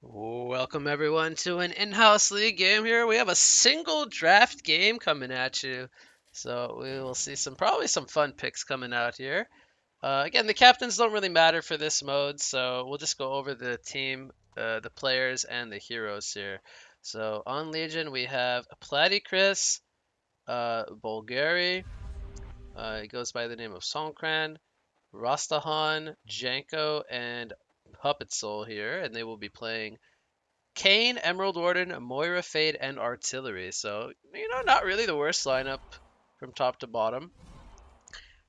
Welcome everyone to an in-house league game here. We have a single draft game coming at you. So we will see probably some fun picks coming out here. Again, the captains don't really matter for this mode, so we'll just go over the team, the players, and the heroes here. So on Legion we have Platycris, Bulgari, he goes by the name of Songkran, Rastahan, Janko, and Puppet Soul here, and they will be playing Kane, Emerald Warden, Moira Fade, and Artillery. So, not really the worst lineup from top to bottom.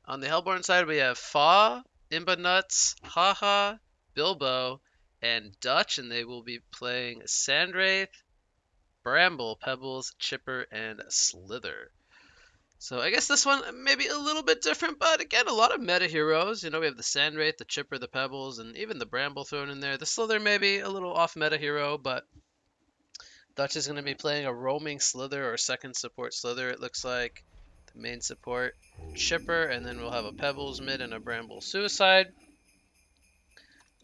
On the Hellborn side, we have Fa, Imba Nuts, Haha, Bilbo, and Dutch, and they will be playing Sandwraith, Bramble, Pebbles, Chipper, and Slither. So I guess this one maybe a little bit different, but again, a lot of meta heroes. We have the Sandwraith, the Chipper, the Pebbles, and even the Bramble thrown in there. The Slither maybe a little off meta hero, but Dutch is going to be playing a roaming Slither or second support Slither, it looks like. The main support Chipper, and then we'll have a Pebbles mid and a Bramble Suicide.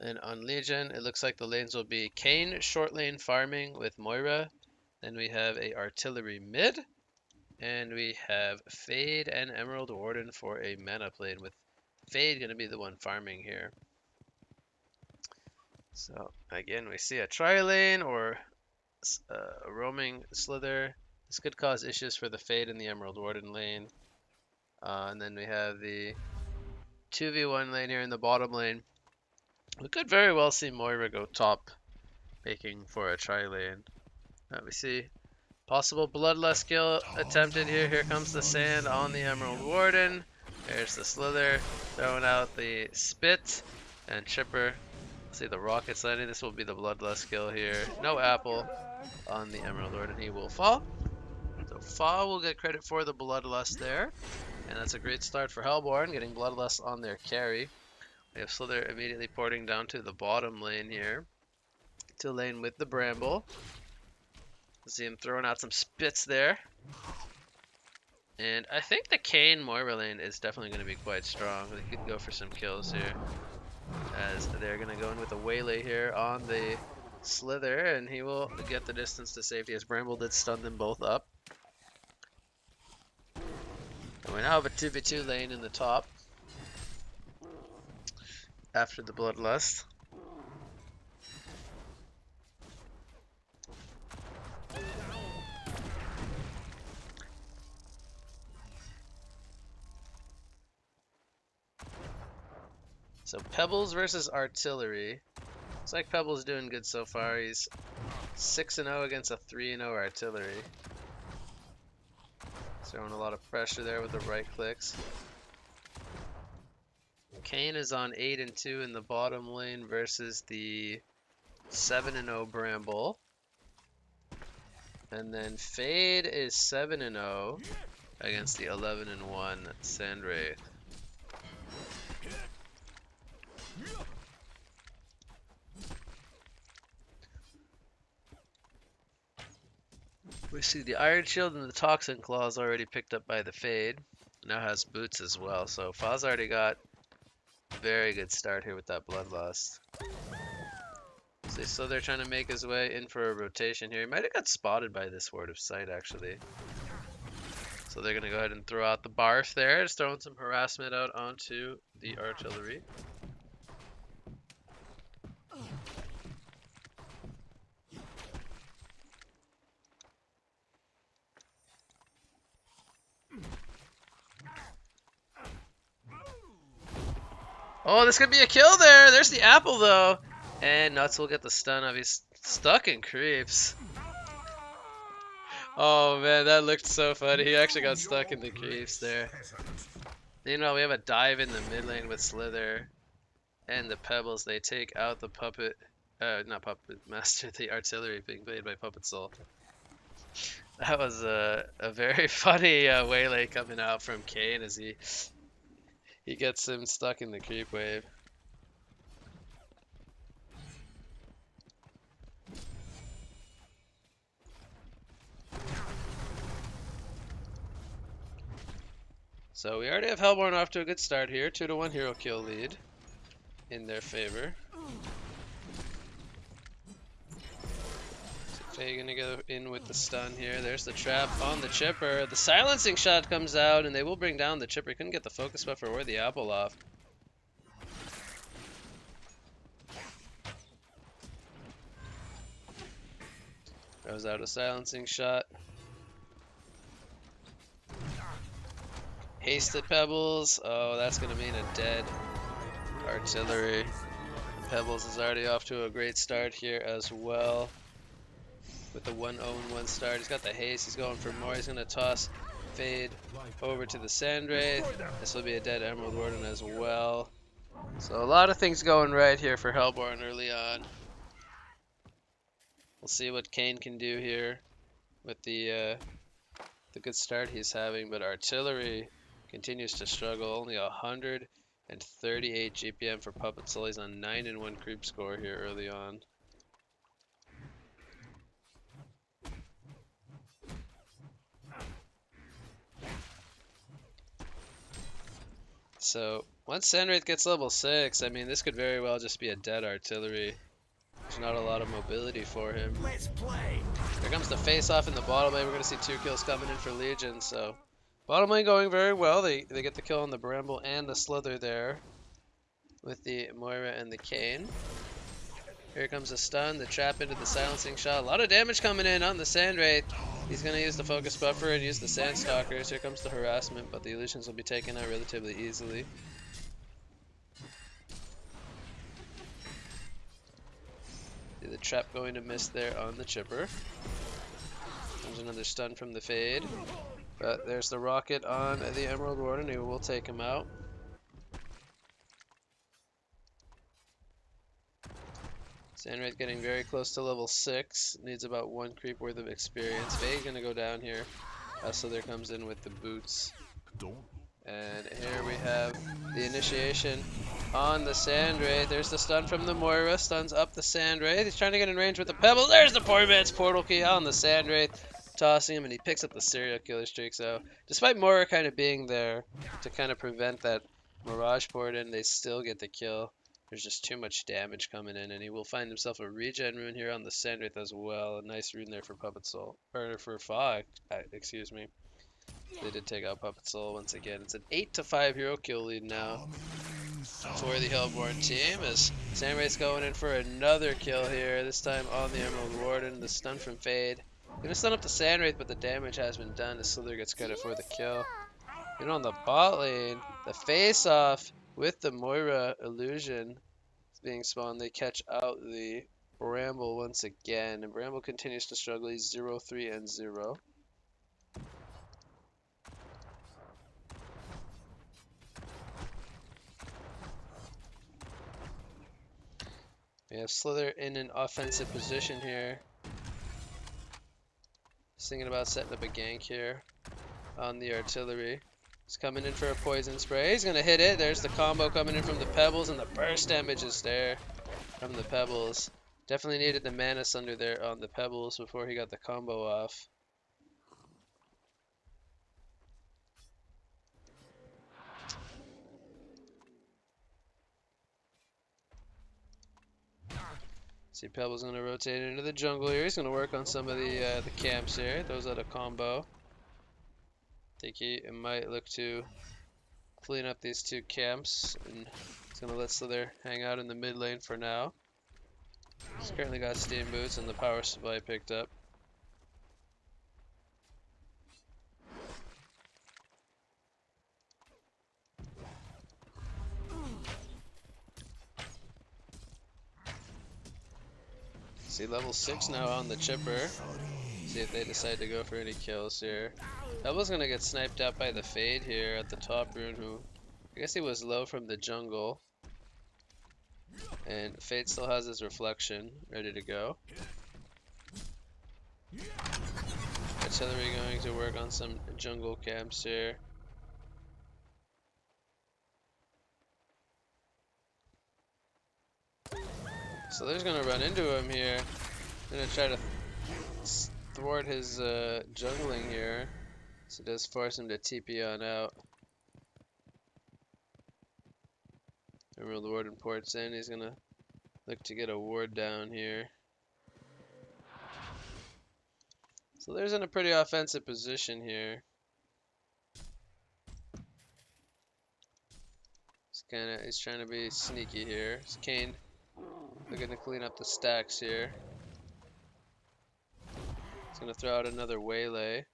And on Legion, it looks like the lanes will be Kane short lane farming with Moira. Then we have a Artillery mid. And we have Fade and Emerald Warden for a mana plane, with Fade going to be the one farming here. So again, we see a tri-lane or a roaming Slither. This could cause issues for the Fade in the Emerald Warden lane. And then we have the 2v1 lane here in the bottom lane. We could very well see Moira go top, making for a tri-lane. We see possible Bloodlust kill attempted here. Here comes the sand on the Emerald Warden. There's the Slither throwing out the Spit, and Chipper. See the rockets landing. This will be the Bloodlust kill here. No apple on the Emerald Warden. He will fall. So Fa will get credit for the Bloodlust there. And that's a great start for Hellborn, getting Bloodlust on their carry. We have Slither immediately porting down to the bottom lane here. To lane with the Bramble. See him throwing out some spits there. And I think the Kane Moira lane is definitely going to be quite strong. They could go for some kills here, as they're going to go in with a waylay here on the Slither, and he will get the distance to safety, as Bramble did stun them both up. And we now have a 2v2 lane in the top after the Bloodlust. So Pebbles versus Artillery. Looks like Pebbles doing good so far. He's 6-0 against a 3-0 Artillery. Throwing a lot of pressure there with the right clicks. Kane is on 8-2 in the bottom lane versus the 7-0 Bramble. And then Fade is 7-0 against the 11-1 Sandwraith. We see the Iron Shield and the Toxin Claws already picked up by the Fade. Now has boots as well, so Fa's already got a very good start here with that Bloodlust. So they're trying to make his way in for a rotation here. He might have got spotted by this Ward of Sight, actually. So they're going to go ahead and throw out the Barf there, just throwing some harassment out onto the Artillery. Oh, this could be a kill there. There's the apple, though. And Nuts will get the stun of. He's stuck in creeps. Oh, man, that looked so funny. He actually got stuck in the creeps there. Meanwhile, we have a dive in the mid lane with Slither and the Pebbles. They take out the Puppet, not Puppet Master, the Artillery being played by Puppet Soul. That was a very funny waylay coming out from Kane as he gets him stuck in the creep wave. So we already have Hellborn off to a good start here. 2-1 hero kill lead in their favor. Faye gonna go in with the stun here. There's the trap on the chipper. The silencing shot comes out, and they will bring down the chipper. He couldn't get the focus buffer or the apple off. Throws out a silencing shot. Hasted Pebbles. Oh, that's gonna mean a dead artillery. Pebbles is already off to a great start here as well. With the 1-0-1 start. He's got the haste. He's going for more. He's going to toss Fade over to the Sandwraith. This will be a dead Emerald Warden as well. So a lot of things going right here for Hellborn early on. We'll see what Kane can do here with the good start he's having. But Artillery continues to struggle. Only 138 GPM for Puppet Soul. He's on 9-1 creep score here early on. So, once Sandwraith gets level 6, I mean, this could very well just be a dead artillery. There's not a lot of mobility for him. Let's play. Here comes the face-off in the bottom lane. We're going to see 2 kills coming in for Legion, so... Bottom lane going very well. They get the kill on the Bramble and the Slither there. With the Moira and the Kayn. Here comes the stun, the trap into the silencing shot. A lot of damage coming in on the Sandwraith. He's going to use the focus buffer and use the Sandstalkers. Here comes the harassment, but the illusions will be taken out relatively easily. See the trap going to miss there on the chipper. Comes another stun from the Fade. But there's the rocket on the Emerald Warden, who will take him out. Sandwraith getting very close to level 6. Needs about 1 creep worth of experience. Faye's gonna go down here. So there comes in with the boots. And here we have the initiation on the Sandwraith. There's the stun from the Moira. Stuns up the Sandwraith. He's trying to get in range with the Pebble. There's the poor man's portal key on the Sandwraith. Tossing him, and he picks up the serial killer streak. So despite Moira kind of being there to kind of prevent that Mirage port in, they still get the kill. There's just too much damage coming in, and he will find himself a regen rune here on the Sandwraith as well. A nice rune there for Puppet Soul, or for Fog, excuse me. They did take out Puppet Soul once again. It's an 8-5 hero kill lead now for the Hellborn team, as Sandwraith's going in for another kill here, this time on the Emerald Warden. The stun from Fade. Gonna stun up the Sandwraith, but the damage has been done. The Slither gets credit for the kill. And on the bot lane, the face-off with the Moira illusion being spawned, they catch out the Bramble once again, and Bramble continues to struggle. He's 0-3-0. We have Slither in an offensive position here. He's thinking about setting up a gank here on the artillery. He's coming in for a poison spray. He's going to hit it. There's the combo coming in from the Pebbles, and the burst damage is there from the Pebbles. Definitely needed the mana sunder there on the Pebbles before he got the combo off. See, Pebbles going to rotate into the jungle here. He's going to work on some of the camps here. Throws out a combo. I think he might look to clean up these 2 camps, and he's going to let Slither hang out in the mid lane for now. He's currently got Steam Boots and the power supply picked up. See, level 6 now on the chipper. See if they decide to go for any kills here. Pebble's gonna get sniped out by the Fade here at the top rune, who I guess he was low from the jungle. And Fade still has his reflection ready to go. Artillery going to work on some jungle camps here. So they're gonna run into him here. Gonna try to thwart his jungling here. So it does force him to TP on out. Emerald Warden ports in. He's gonna look to get a ward down here. Slither's in a pretty offensive position here. He's trying to be sneaky here. Kane looking to clean up the stacks here. He's gonna throw out another waylay.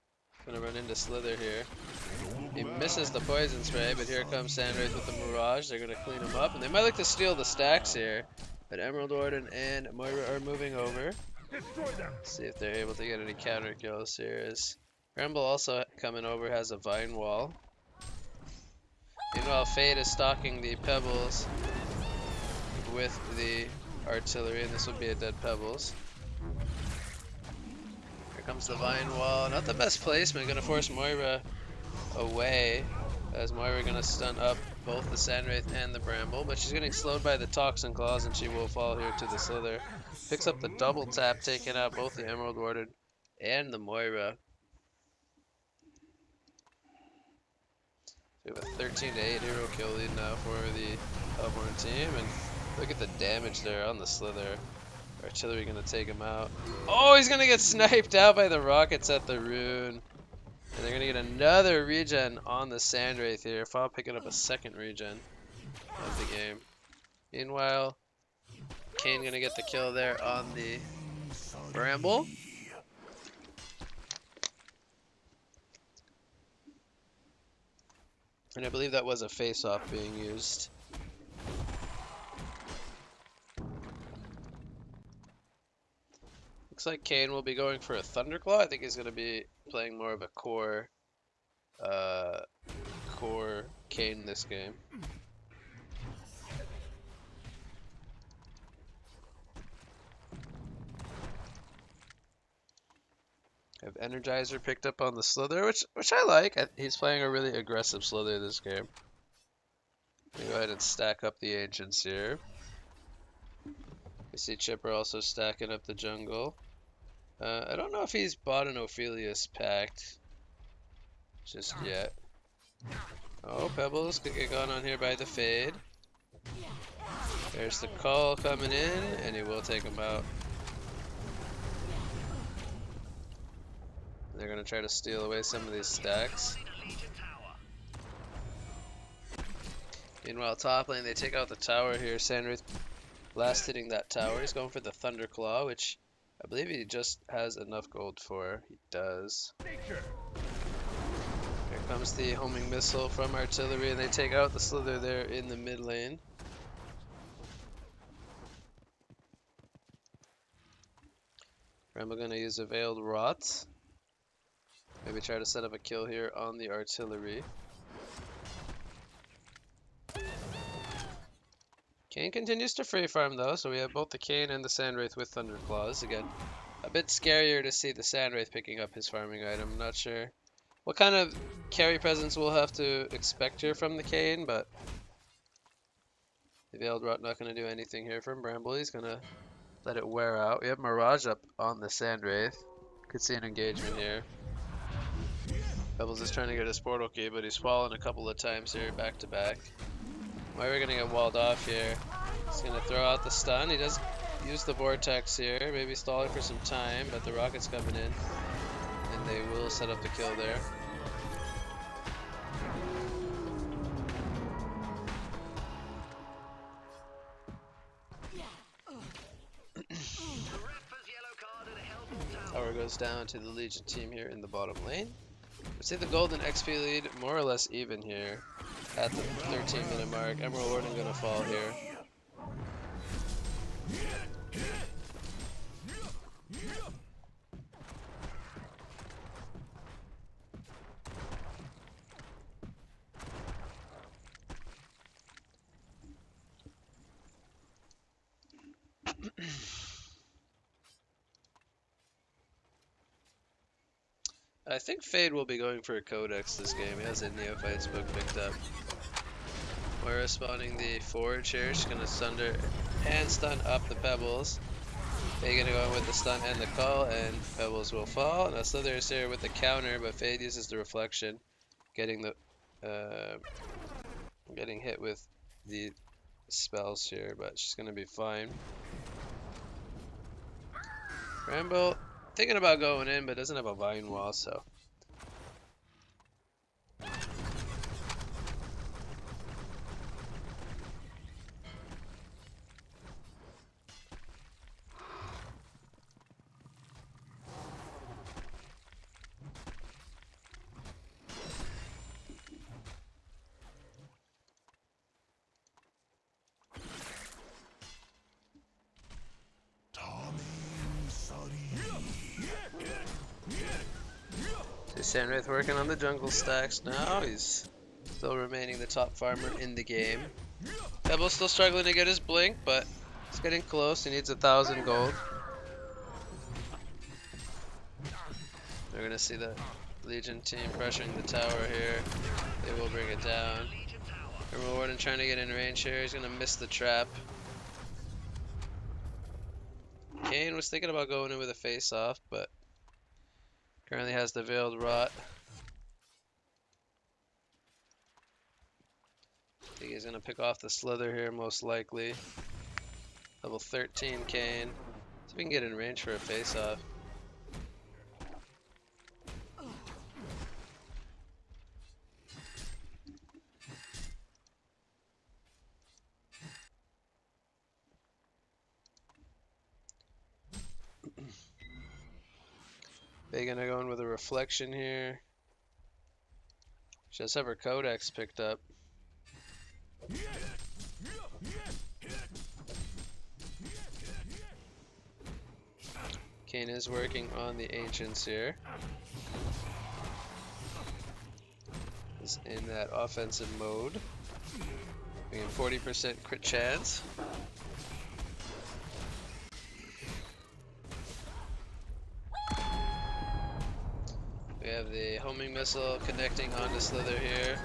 Gonna run into Slither here. He misses the poison spray, but here comes Sandwraith with the Mirage. They're gonna clean him up, and they might like to steal the stacks here. But Emerald Warden and Moira are moving over. See if they're able to get any counter kills here. As Bramble also coming over, has a Vine Wall. Meanwhile, Fade is stalking the Pebbles with the artillery, and this would be a dead Pebbles. Here comes the Vine Wall. Not the best placement. Gonna force Moira away, as Moira gonna stun up both the Sandwraith and the Bramble, but she's getting slowed by the Toxin Claws, and she will fall here to the Slither. Picks up the double tap, taking out both the Emerald Warden and the Moira. We have a 13-8 hero kill lead now for the Hellborn team, and look at the damage there on the Slither. Artillery gonna take him out. Oh, he's gonna get sniped out by the rockets at the rune. And they're gonna get another regen on the Sandwraith here, Fall picking up a second regen of the game. Meanwhile, Kane gonna get the kill there on the Bramble. And I believe that was a face-off being used. Looks like Kane will be going for a Thunderclaw. I think he's going to be playing more of a core Kane this game. Have Energizer picked up on the Slither, which I like. He's playing a really aggressive Slither this game. Go ahead and stack up the Ancients here. We see Chipper also stacking up the jungle. I don't know if he's bought an Ophelius Pact just yet. Oh, Pebbles could get gone on here by the Fade. There's the call coming in, and he will take him out. They're going to try to steal away some of these stacks. Meanwhile, top lane, they take out the tower here. Sandwraith last hitting that tower. He's going for the Thunderclaw, which I believe he just has enough gold for. He does. Here comes the homing missile from artillery, and they take out the Slither there in the mid lane. I'm going to use a Veiled Rot. Maybe try to set up a kill here on the artillery. Kane continues to free farm though, so we have both the Kane and the Sandwraith with Thunderclaws. Again, a bit scarier to see the Sandwraith picking up his farming item. I'm not sure what kind of carry presence we'll have to expect here from the Kane, but the Veiled Rot not going to do anything here from Bramble. He's going to let it wear out. We have Mirage up on the Sandwraith. Could see an engagement here. Pebbles is trying to get his portal key, but he's fallen a couple of times here back to back. Moira gonna get walled off here. He's gonna throw out the stun. He does use the vortex here, maybe stalling for some time, but the rocket's coming in, and they will set up the kill there. Tower goes down to the Legion team here in the bottom lane. We see the golden XP lead more or less even here at the 13-minute mark. Emerald Warden gonna fall here. I think Fade will be going for a Codex this game. He has a Neophytes book picked up. Moira spawning the forage here. She's going to sunder and stun up the Pebbles. Fade going to go in with the stun and the call, and Pebbles will fall. Now Slither is here with the counter, but Fade uses the reflection, getting hit with the spells here, but she's going to be fine. Bramble thinking about going in, but doesn't have a vine wall, so. Sandwraith working on the jungle stacks now. He's still remaining the top farmer in the game. Pebble's still struggling to get his blink, but he's getting close. He needs 1,000 gold. We're gonna see the Legion team pressuring the tower here. They will bring it down. Emerald Warden trying to get in range here. He's gonna miss the trap. Kane was thinking about going in with a face-off, but currently has the Veiled Rot. I think he's gonna pick off the Slither here, most likely. Level 13 Kane. See if we can get in range for a face-off. They're gonna go in with a reflection here. She does have her codex picked up. Kane is working on the ancients here. Is in that offensive mode. We have 40% crit chance. We have the homing missile connecting onto Slither here.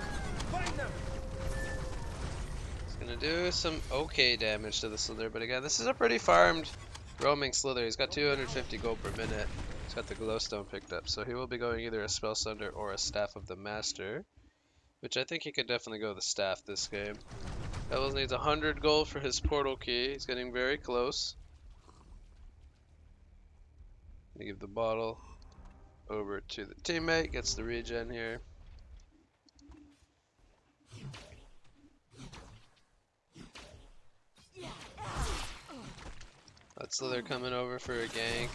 It's gonna do some okay damage to the Slither, but again, this is a pretty farmed roaming Slither. He's got 250 gold per minute. He's got the glowstone picked up, so he will be going either a Spell Sunder or a Staff of the Master, which I think he could definitely go the Staff this game. Devils needs 100 gold for his portal key. He's getting very close. Gonna give the bottle over to the teammate, gets the regen here. That's Slither coming over for a gank.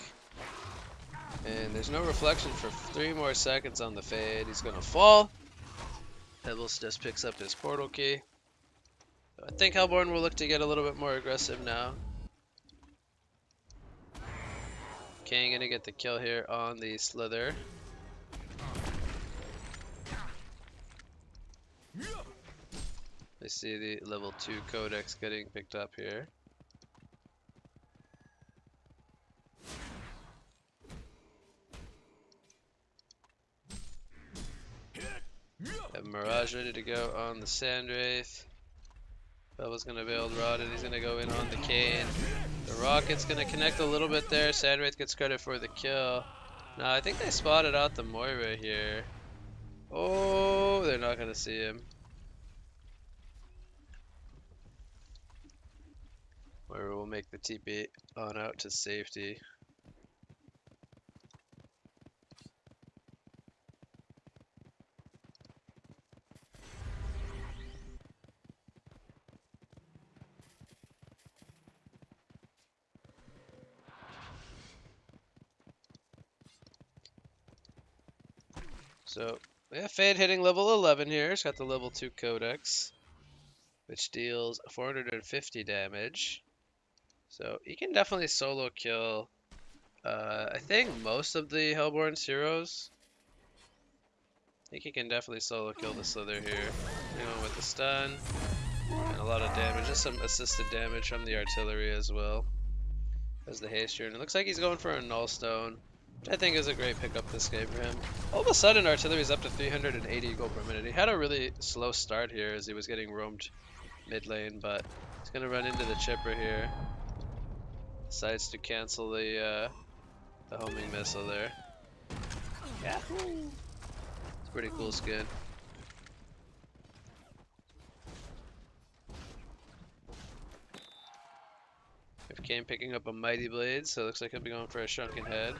And there's no reflection for 3 more seconds on the fade. He's gonna fall. Pebbles just picks up his portal key. So I think Hellborn will look to get a little bit more aggressive now. Kane gonna get the kill here on the Slither. I see the level 2 codex getting picked up here. Have Mirage ready to go on the Sandwraith. Bella's gonna Veiled Rod and he's gonna go in on the Kane. The Rocket's gonna connect a little bit there. Sandwraith gets credit for the kill. Now I think they spotted out the Moira here. Oh, they're not gonna see him. Moira will make the TP on out to safety. So we have Fade hitting level 11 here. He's got the level 2 codex, which deals 450 damage. So he can definitely solo kill, I think, most of the Hellborn's heroes. I think he can definitely solo kill the Slither here. Going with the stun and a lot of damage. Just some assisted damage from the artillery as well as the haste here. And it looks like he's going for a null stone, which I think is a great pickup this game for him. All of a sudden, artillery is up to 380 gold per minute. He had a really slow start here as he was getting roamed mid lane, but he's gonna run into the chipper here. Decides to cancel the homing missile there. Yeah, it's a pretty cool skin. If Kane picking up a Mighty Blade, so it looks like he'll be going for a Shrunken Head.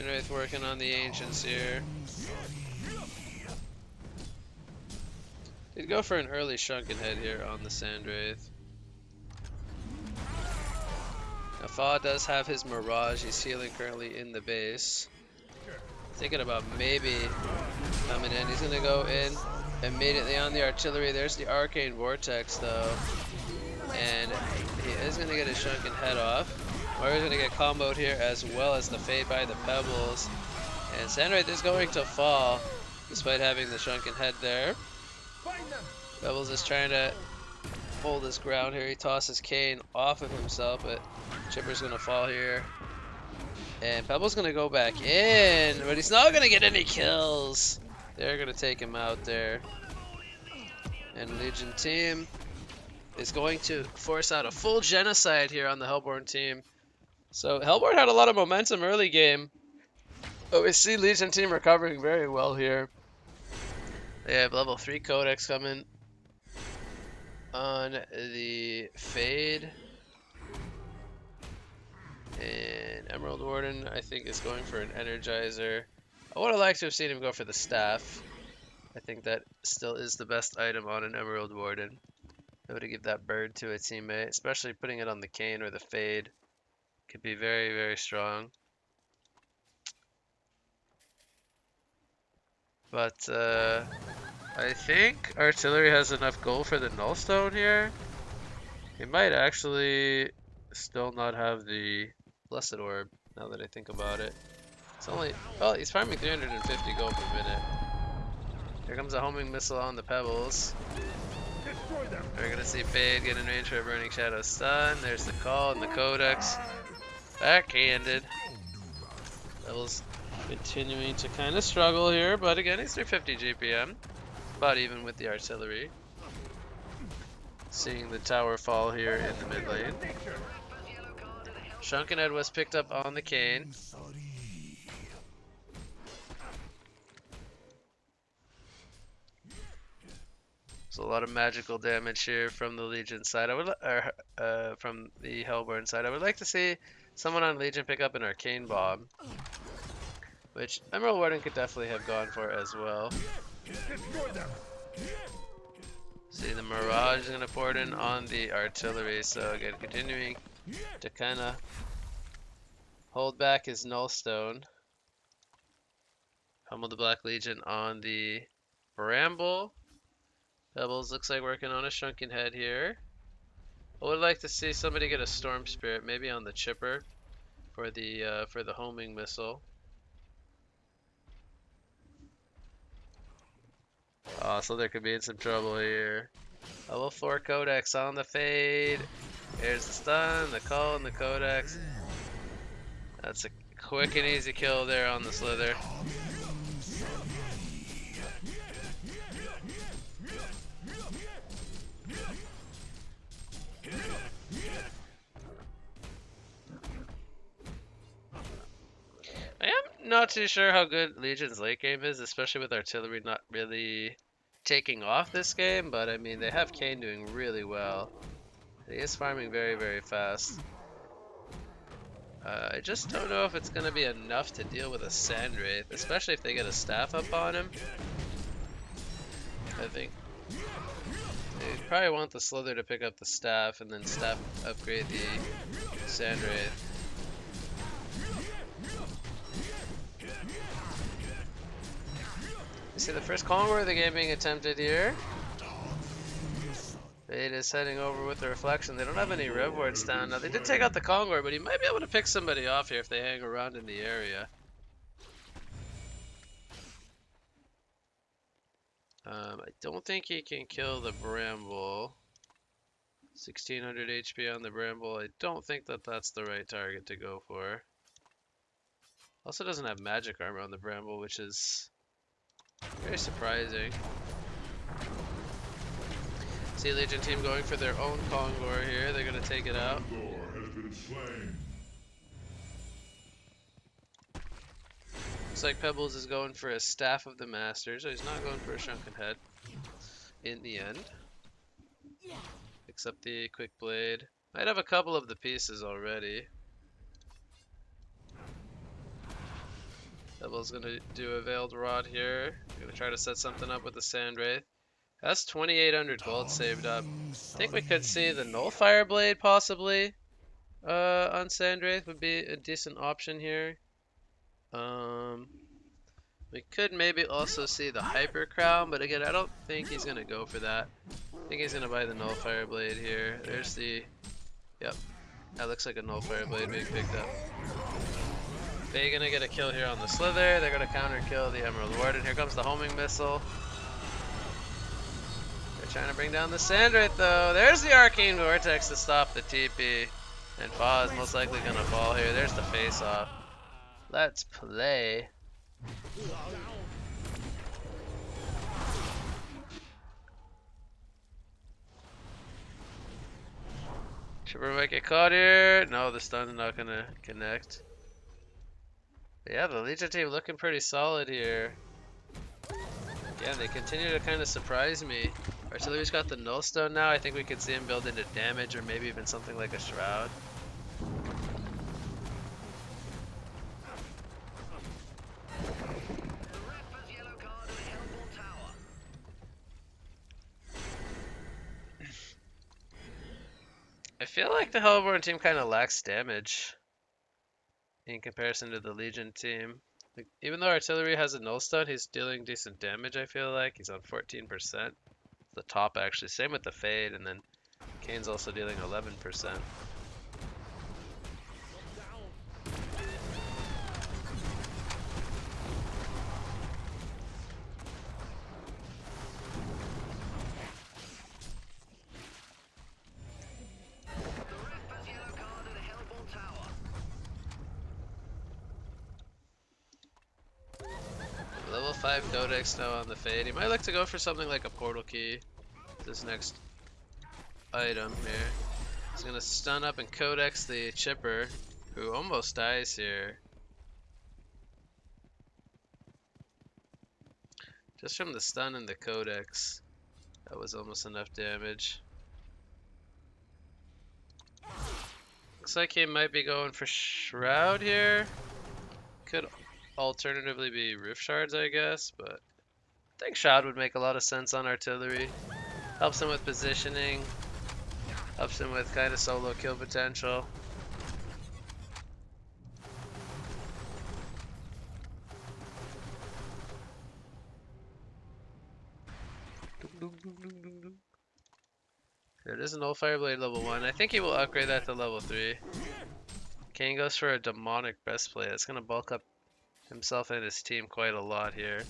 Sandwraith working on the Ancients here. Did go for an early Shrunken Head here on the Sandwraith. Now Fa does have his Mirage. He's healing currently in the base. Thinking about maybe coming in. He's gonna go in immediately on the artillery. There's the Arcane Vortex though. And he is gonna get his Shrunken Head off. Or he's gonna get comboed here as well as the Fade by the Pebbles. And Sandwraith is going to fall despite having the Shrunken Head there. Pebbles is trying to hold his ground here. He tosses Kane off of himself, but Chipper's gonna fall here. And Pebble's gonna go back in, but he's not gonna get any kills. They're gonna take him out there. And Legion team is going to force out a full genocide here on the Hellborn team. So Hellborn had a lot of momentum early game, but we see Legion team recovering very well here. They have level 3 Codex coming on the Fade. And Emerald Warden, I think, is going for an Energizer. I would have liked to have seen him go for the Staff. I think that still is the best item on an Emerald Warden. I would have given that bird to a teammate, especially putting it on the Cane or the Fade. Could be very, very strong. But I think Artillery has enough gold for the Nullstone here. He might actually still not have the Blessed Orb, now that I think about it. It's only, well, he's farming 350 gold per minute. Here comes a homing missile on the Pebbles. We're gonna see Fade get in range for a Burning Shadow stun. There's the call and the Codex. Backhanded. Pebbles continuing to kind of struggle here, but again, he's 350 GPM. About even with the artillery. Seeing the tower fall here in the mid lane. Shrunken Head was picked up on the Cane. So a lot of magical damage here from the Legion side. I would, from the Hellborn side. I would like to see someone on Legion pick up an Arcane Bomb, which Emerald Warden could definitely have gone for as well. See, the Mirage is going to pour it in on the artillery. So again, continuing to kind of hold back his Nullstone. Pummel the Black Legion on the Bramble. Pebbles looks like working on a Shrunken Head here. I would like to see somebody get a Storm Spirit, maybe on the Chipper for the homing missile. Oh, so there could be in some trouble here. Level 4 Codex on the Fade. Here's the stun, the call, and the Codex. That's a quick and easy kill there on the Slither. I am not too sure how good Legion's late game is, especially with artillery not really taking off this game, but I mean, they have Kane doing really well. He is farming very, very fast. I just don't know if it's going to be enough to deal with a Sandwraith, especially if they get a Staff up on him. I think they probably want the Slither to pick up the Staff and then Staff upgrade the Sandwraith. You see the first Conqueror of the game being attempted here. Fade is heading over with the Reflection. They don't have any Rev Wards down. Now they did take out the Conqueror, but he might be able to pick somebody off here if they hang around in the area. I don't think he can kill the Bramble. 1600 HP on the Bramble. I don't think that that's the right target to go for. Also doesn't have magic armor on the Bramble, which is very surprising. See Legion team going for their own Kongor here. They're going to take it out. Looks like Pebbles is going for a Staff of the Master, so he's not going for a Shrunken Head in the end. Picks up the Quick Blade. Might have a couple of the pieces already. Devil's gonna do a Veiled Rod here. Gonna try to set something up with the Sand Wraith. That's 2,800 gold saved up. I think we could see the Nullfire Blade possibly on Sand Wraith would be a decent option here. We could maybe also see the Hyper Crown, but again, I don't think he's gonna go for that. I think he's gonna buy the Nullfire Blade here. There's the, yep, that looks like a Nullfire Blade being picked up. They're gonna get a kill here on the Slither. They're gonna counter kill the Emerald Warden. Here comes the homing missile. They're trying to bring down the Sand Wraith though. There's the Arcane Vortex to stop the TP. And Fa is most likely gonna fall here. There's the face off. Let's play. Chipper might get caught here. No, the stun's not gonna connect. But yeah, the Legion team looking pretty solid here. Yeah, they continue to kind of surprise me. Artillery's got the Nullstone now. I think we could see him build into damage or maybe even something like a Shroud. I feel like the Hellborn team kind of lacks damage in comparison to the Legion team. Like, even though Artillery has a Nullstone, he's dealing decent damage, I feel like. He's on 14%. The top, actually. Same with the Fade, and then Kane's also dealing 11%. Level 5 Codex now on the Fade. He might look to go for something like a Portal Key. This next item here. He's gonna stun up and Codex the Chipper, who almost dies here. Just from the stun and the Codex, that was almost enough damage. Looks like he might be going for Shroud here. Could alternatively be Roof Shards, I guess, but I think Shroud would make a lot of sense on Artillery. Helps him with positioning, helps him with kind of solo kill potential. There it is, an Nullfire Blade level 1. I think he will upgrade that to level 3. Kane goes for a Demonic Breastplate. That's going to bulk up himself and his team quite a lot here.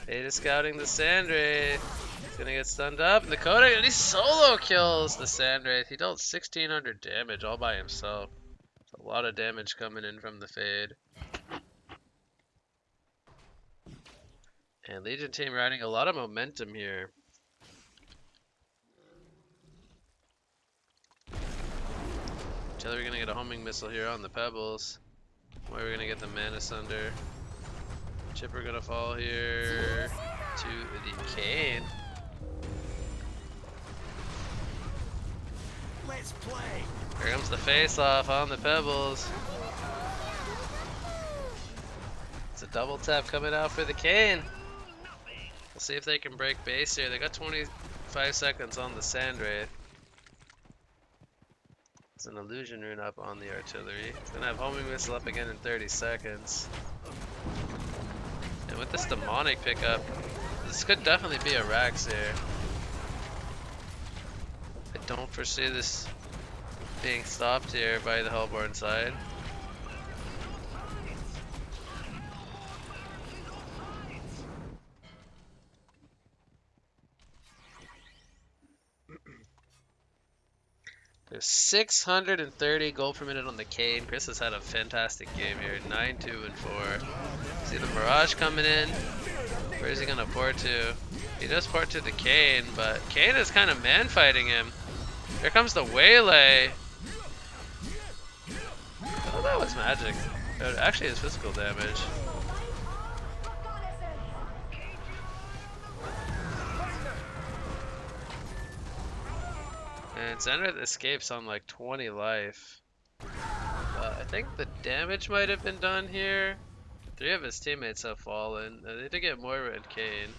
Fade is scouting the Sand Wraith. He's going to get stunned up. And the Codex, and he solo kills the Sand Wraith. He dealt 1,600 damage all by himself. That's a lot of damage coming in from the Fade. And Legion team riding a lot of momentum here. Artillery gonna get a homing missile here on the Pebbles. Where we're gonna get the Mana Sunder. Chipper gonna fall here to the Kane. Let's play. Here comes the face off on the Pebbles. It's a double tap coming out for the Kane. We'll see if they can break base here. They got 25 seconds on the Sand Wraith. There's an illusion rune up on the Artillery. It's gonna have homing missile up again in 30 seconds. And with this demonic pickup, this could definitely be a Rax here. I don't foresee this being stopped here by the Hellborn side. There's 630 gold per minute on the Kane. Chris has had a fantastic game here. 9, 2, and 4. See the Mirage coming in. Where is he gonna port to? He does port to the Kane, but Kane is kind of man-fighting him. Here comes the Waylay. Oh, that was magic. It actually is physical damage. And Zenith escapes on like 20 life. I think the damage might have been done here. 3 of his teammates have fallen. They need to get Moira and Kane.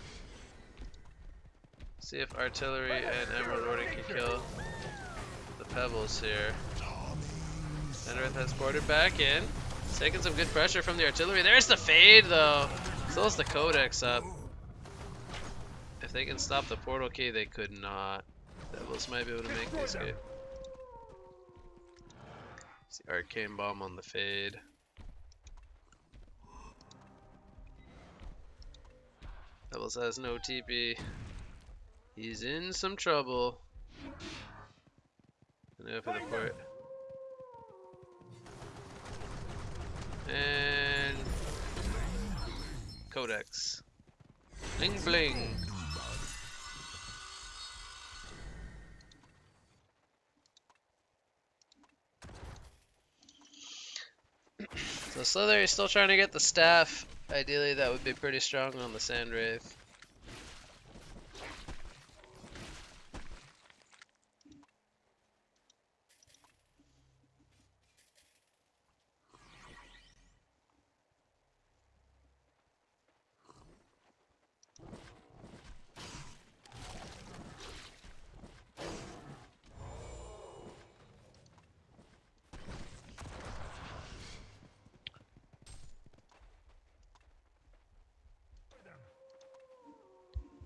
See if Artillery and Emerald Warden can kill the Pebbles here. Enderith has ported back in. He's taking some good pressure from the Artillery. There's the fade though. Still has the Codex up. If they can stop the portal key, they could not. Devils might be able to make the escape. See Arcane Bomb on the fade. Devils has no TP. He's in some trouble. Gonna go for the port. And Codex. Bling bling. So Slither is still trying to get the staff. Ideally that would be pretty strong on the Sand Wraith.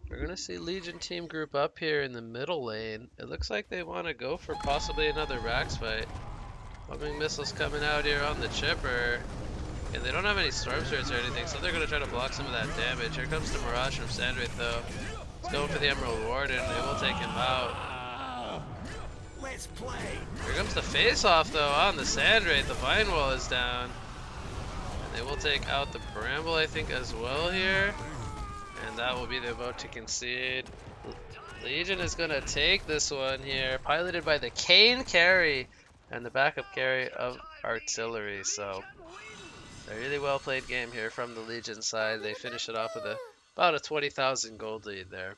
We're gonna see Legion team group up here in the middle lane. It looks like they want to go for possibly another Rax fight. Homing missiles coming out here on the chipper. And they don't have any storm spirits or anything, so they're gonna try to block some of that damage. Here comes the Mirage from Sandwraith though. He's going for the Emerald Warden. They will take him out. Let's play. Here comes the face-off though on the Sandwraith. The Vine Wall is down. And they will take out the Bramble, I think, as well here. And that will be the vote to concede. Legion is going to take this one here, piloted by the Kane carry and the backup carry of Artillery. So a really well played game here from the Legion side. They finish it off with about a 20,000 gold lead there.